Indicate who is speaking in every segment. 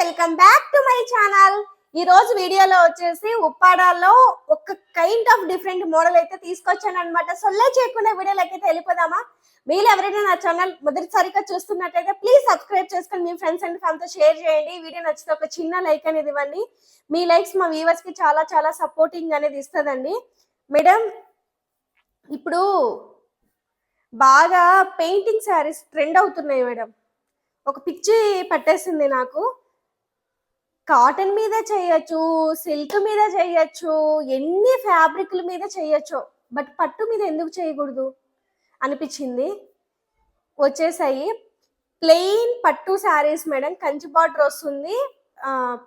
Speaker 1: Welcome back to my channel. ఈ రోజు వీడియోలో వచ్చేసి ఉప్పాడాల్లో ఒక కైండ్ ఆఫ్ డిఫరెంట్ మోడల్ అయితే తీసుకొచ్చాను అనమాట. సొల్లే చేయకుండా వీడియోలోకి అయితే వెళ్ళిపోదామా? మీరు ఎవరైనా నా ఛానల్ మొదటిసారిగా చూస్తున్నట్టయితే ప్లీజ్ సబ్స్క్రైబ్ చేసుకొని మీ ఫ్రెండ్స్ అండ్ ఫ్యామిలీతో షేర్ చేయండి. వీడియో నచ్చితే ఒక చిన్న లైక్ అనేది ఇవ్వండి. మీ లైక్స్ మా వ్యూవర్స్ కి చాలా చాలా సపోర్టింగ్ అనేది ఇస్తుందండి. మేడం, ఇప్పుడు బాగా పెయింటింగ్ శారీస్ ట్రెండ్ అవుతున్నాయి మేడం. ఒక పిచ్చి పట్టేసింది నాకు. కాటన్ మీద చేయొచ్చు, సిల్క్ మీద చేయొచ్చు, ఎన్ని ఫ్యాబ్రిక్ల మీద చేయొచ్చు, బట్ పట్టు మీద ఎందుకు చేయకూడదు అనిపించింది. వచ్చేసాయి ప్లెయిన్ పట్టు శారీస్ మేడం. కంచి బార్డర్ వస్తుంది.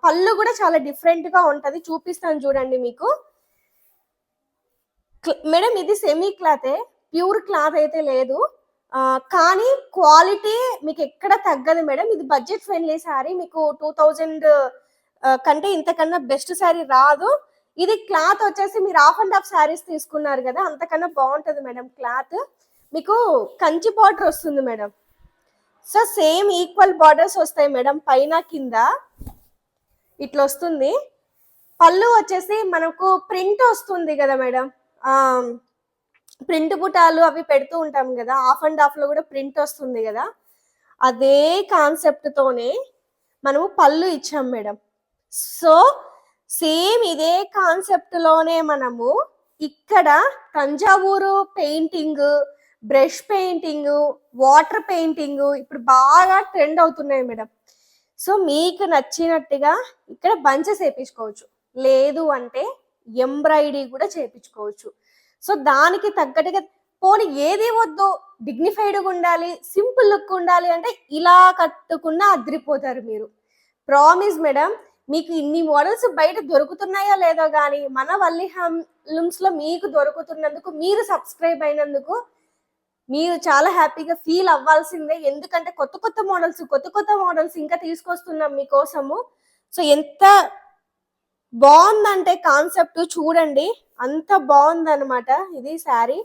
Speaker 1: పళ్ళు కూడా చాలా డిఫరెంట్ గా ఉంటది. చూపిస్తాను చూడండి మీకు మేడం. ఇది సెమీ క్లాతే, ప్యూర్ క్లాత్ అయితే లేదు, కానీ క్వాలిటీ మీకు ఎక్కడ తగ్గదు మేడం. ఇది బడ్జెట్ ఫ్రెండ్లీ శారీ. మీకు 2000 కంటే ఇంతకన్నా బెస్ట్ శారీ రాదు. ఇది క్లాత్ వచ్చేసి మీరు హాఫ్ అండ్ హాఫ్ శారీస్ తీసుకున్నారు కదా, అంతకన్నా బాగుంటది మేడం. క్లాత్ మీకు కంచి బార్డర్ వస్తుంది madam. So same equal borders వస్తాయి మేడం, పైన కింద ఇట్లా వస్తుంది. పళ్ళు వచ్చేసి మనకు ప్రింట్ వస్తుంది కదా మేడం. ప్రింట్ బుటాలు అవి పెడుతూ ఉంటాం కదా, హాఫ్ అండ్ హాఫ్ లో కూడా ప్రింట్ వస్తుంది కదా, అదే కాన్సెప్ట్ తోనే మనము పళ్ళు ఇచ్చాం మేడం. సో సేమ్ ఇదే కాన్సెప్ట్ లోనే మనము ఇక్కడ Thanjavur painting, brush painting, water painting ఇప్పుడు బాగా ట్రెండ్ అవుతున్నాయి మేడం. సో మీకు నచ్చినట్టుగా ఇక్కడ బంచెస్ వేయించుకోవచ్చు, లేదు అంటే ఎంబ్రాయిడరీ కూడా చేయించుకోవచ్చు. సో దానికి తగ్గట్టుగా పోనీ ఏది వద్దు, డిగ్నిఫైడ్గా ఉండాలి, సింపుల్ లుక్ ఉండాలి అంటే ఇలా కట్టుకున్నా అదిరిపోతారు మీరు. Promise madam. మీకు ఇన్ని మోడల్స్ బయట దొరుకుతున్నాయో లేదో కానీ మన వల్లి హ్యాండ్లూమ్స్ లో మీకు దొరుకుతున్నందుకు, మీరు సబ్స్క్రైబ్ అయినందుకు మీరు చాలా హ్యాపీగా ఫీల్ అవ్వాల్సిందే. ఎందుకంటే కొత్త కొత్త మోడల్స్ ఇంకా తీసుకొస్తున్నాం మీకోసము. సో ఎంత బాగుందంటే కాన్సెప్ట్ చూడండి, అంత బాగుందన్నమాట ఇది శారీ.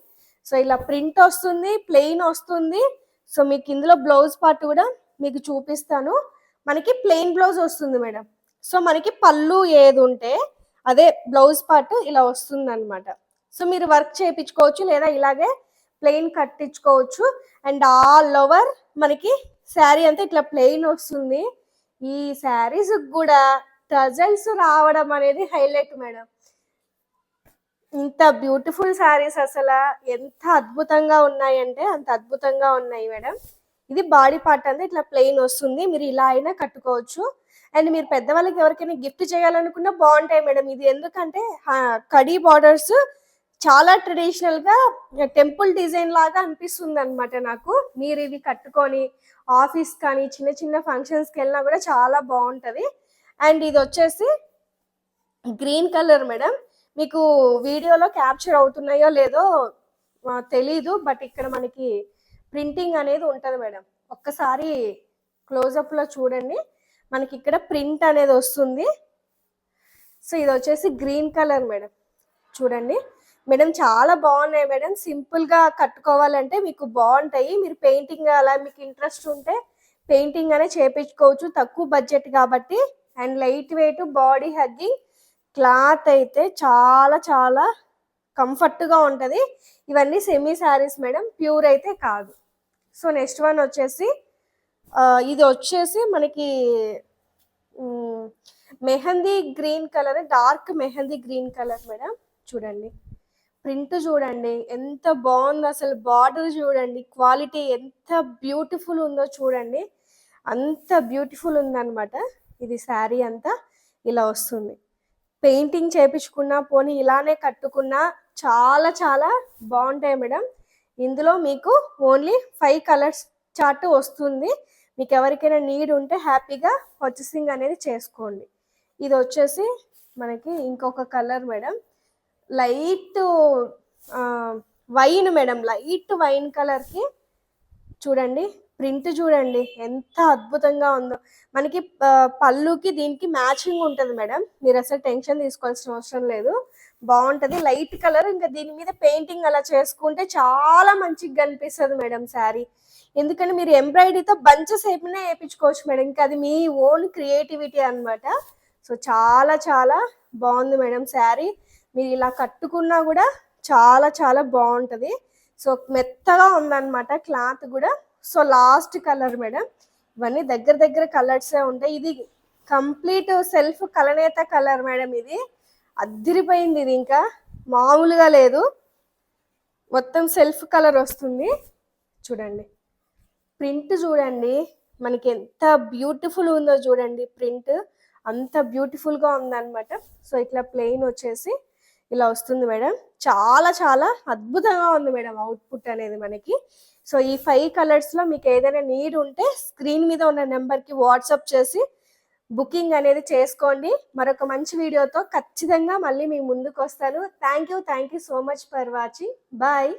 Speaker 1: సో ఇలా ప్రింట్ వస్తుంది, ప్లెయిన్ వస్తుంది. సో మీకు ఇందులో బ్లౌజ్ పార్ట్ కూడా మీకు చూపిస్తాను. మనకి ప్లెయిన్ బ్లౌజ్ వస్తుంది మేడం. సో మనకి పళ్ళు ఏది ఉంటే అదే బ్లౌజ్ పార్ట్ ఇలా వస్తుంది అనమాట. సో మీరు వర్క్ చేయించుకోవచ్చు, లేదా ఇలాగే ప్లెయిన్ కట్టించుకోవచ్చు. అండ్ ఆల్ ఓవర్ మనకి శారీ అంతా ఇట్లా ప్లెయిన్ వస్తుంది. ఈ శారీస్ కూడా టజల్స్ రావడం అనేది హైలైట్ మేడం. ఇంత బ్యూటిఫుల్ శారీస్ అసలు ఎంత అద్భుతంగా ఉన్నాయంటే అంత అద్భుతంగా ఉన్నాయి మేడం. ఇది బాడీ పార్ట్ అంతా ఇట్లా ప్లెయిన్ వస్తుంది. మీరు ఇలా అయినా కట్టుకోవచ్చు. అండ్ మీరు పెద్దవాళ్ళకి ఎవరికైనా గిఫ్ట్ చేయాలనుకున్నా బాగుంటాయి మేడం. ఇది ఎందుకంటే కడీ బార్డర్స్ చాలా ట్రెడిషనల్ గా టెంపుల్ డిజైన్ లాగా అనిపిస్తుంది అనమాట నాకు. మీరు ఇవి కట్టుకొని ఆఫీస్ కానీ చిన్న చిన్న ఫంక్షన్స్కి వెళ్ళినా కూడా చాలా బాగుంటది. అండ్ ఇది వచ్చేసి గ్రీన్ కలర్ మేడం. మీకు వీడియోలో క్యాప్చర్ అవుతున్నాయో లేదో తెలీదు, బట్ ఇక్కడ మనకి ప్రింటింగ్ అనేది ఉంటుంది మేడం. ఒక్కసారి క్లోజప్ లో చూడండి, మనకి ఇక్కడ ప్రింట్ అనేది వస్తుంది. సో ఇది వచ్చేసి గ్రీన్ కలర్ మేడం. చూడండి మేడం, చాలా బాగున్నాయి మేడం. సింపుల్ గా కట్టుకోవాలంటే మీకు బాగుంటాయి. మీరు పెయింటింగ్ అలా మీకు ఇంట్రెస్ట్ ఉంటే పెయింటింగ్ అనే చేపించుకోవచ్చు, తక్కువ బడ్జెట్ కాబట్టి. And light weight, body hugging cloth అయితే చాలా చాలా కంఫర్ట్గా ఉంటుంది. ఇవన్నీ సెమీ శారీస్ మేడం, ప్యూర్ అయితే కాదు. సో నెక్స్ట్ వన్ వచ్చేసి ఇది వచ్చేసి మనకి mehndi green colour, dark mehndi green colour madam. చూడండి ప్రింట్ చూడండి ఎంత బాగుందో అసలు. బార్డర్ చూడండి, క్వాలిటీ ఎంత బ్యూటిఫుల్ ఉందో చూడండి, అంత బ్యూటిఫుల్ ఉందన్నమాట. ఇది శారీ అంతా ఇలా వస్తుంది. పెయింటింగ్ చేయించుకున్నా పోనీ ఇలానే కట్టుకున్నా చాలా చాలా బాగుంటాయి మేడం. ఇందులో మీకు ఓన్లీ 5 కలర్స్ చార్ట్ వస్తుంది. మీకు ఎవరికైనా నీడ్ ఉంటే హ్యాపీగా పర్చేసింగ్ అనేది చేసుకోండి. ఇది వచ్చేసి మనకి ఇంకొక colour madam, light wine madam. Light wine కలర్కి చూడండి ప్రింట్ చూడండి ఎంత అద్భుతంగా ఉందో. మనకి పళ్ళుకి దీనికి మ్యాచింగ్ ఉంటుంది మేడం. మీరు అసలు టెన్షన్ తీసుకోవాల్సిన అవసరం లేదు, బాగుంటుంది. లైట్ కలర్, ఇంకా దీని మీద పెయింటింగ్ అలా చేసుకుంటే చాలా మంచిగా కనిపిస్తుంది మేడం శారీ. ఎందుకంటే మీరు ఎంబ్రాయిడరీతో బంచెస్ ఏమైనా వేయించుకోవచ్చు మేడం, ఇంకా అది మీ ఓన్ క్రియేటివిటీ అన్నమాట. సో చాలా చాలా బాగుంది మేడం శారీ. మీరు ఇలా కట్టుకున్నా కూడా చాలా చాలా బాగుంటుంది. సో మెత్తగా ఉందన్నమాట క్లాత్ కూడా. సో లాస్ట్ కలర్ మేడం, ఇవన్నీ దగ్గర దగ్గర కలర్సే ఉంటాయి. ఇది కంప్లీట్ సెల్ఫ్ కలనేత కలర్ మేడం, ఇది అద్దిరిపోయింది. ఇది ఇంకా మామూలుగా లేదు, మొత్తం సెల్ఫ్ కలర్ వస్తుంది. చూడండి ప్రింట్, చూడండి మనకి ఎంత బ్యూటిఫుల్ ఉందో చూడండి, ప్రింట్ అంత బ్యూటిఫుల్గా ఉందన్నమాట. సో ఇట్లా ప్లెయిన్ వచ్చేసి ఇలా వస్తుంది మేడం. చాలా చాలా అద్భుతంగా ఉంది మేడం అవుట్పుట్ అనేది మనకి. సో ఈ 5 కలర్స్లో మీకు ఏదైనా నీడ్ ఉంటే స్క్రీన్ మీద ఉన్న నెంబర్కి వాట్సాప్ చేసి బుకింగ్ అనేది చేసుకోండి. మరొక మంచి వీడియోతో ఖచ్చితంగా మళ్ళీ మీ ముందుకు వస్తాను. Thank you so much for watching. Bye.